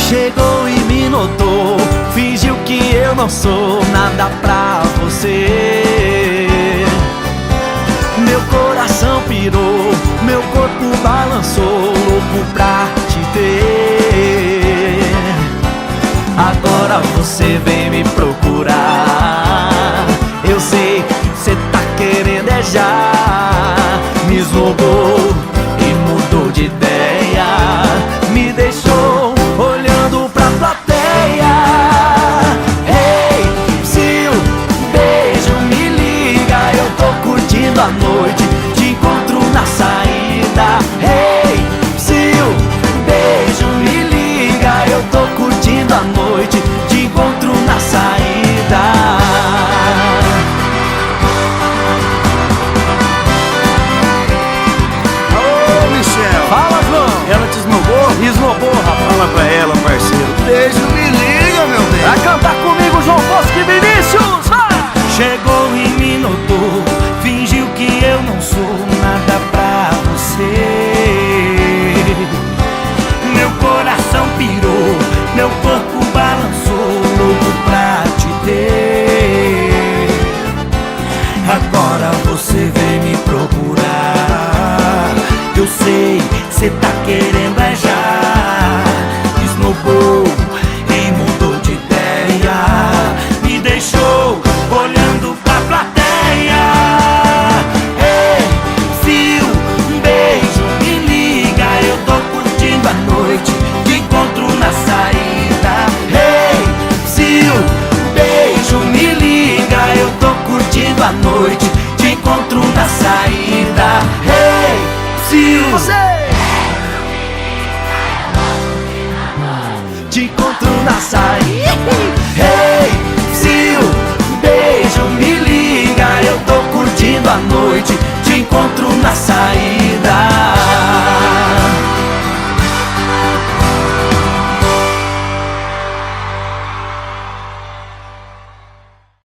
Chegou e me notou, fingiu que eu não sou nada pra você. Meu coração pirou, meu corpo balançou, louco pra te ter. Agora você vem me procurar, eu sei que cê tá querendo é já. Me esnobou e mudou de ideia, me deixou olhando pra plateia. Ei, se o beijo me liga, eu tô curtindo a noite, te encontro na saída. Ei, se o beijo me liga, eu tô curtindo a noite, te encontro na saída. Fala, João! Ela te esnobou? Esnobou, rapaz. Fala pra ela, parceiro. Beijo, me liga, meu bem. Vai cantar comigo, João Bosco e Vinícius! Vai! Chegou e me notou, fingiu que eu não sou nada pra você. Meu coração pirou, meu corpo balançou, louco pra te ter. Agora você vem me procurar, eu sei, cê tá querendo é já. Esnobou e mudou de ideia, me deixou olhando pra plateia. Ei, se um beijo me liga, eu tô curtindo a noite, te encontro na saída. Ei, se um beijo me liga, eu tô curtindo a noite, te encontro na saída. Ei, se o te encontro na saída. Hey, se o beijo me liga, eu tô curtindo a noite, te encontro na saída.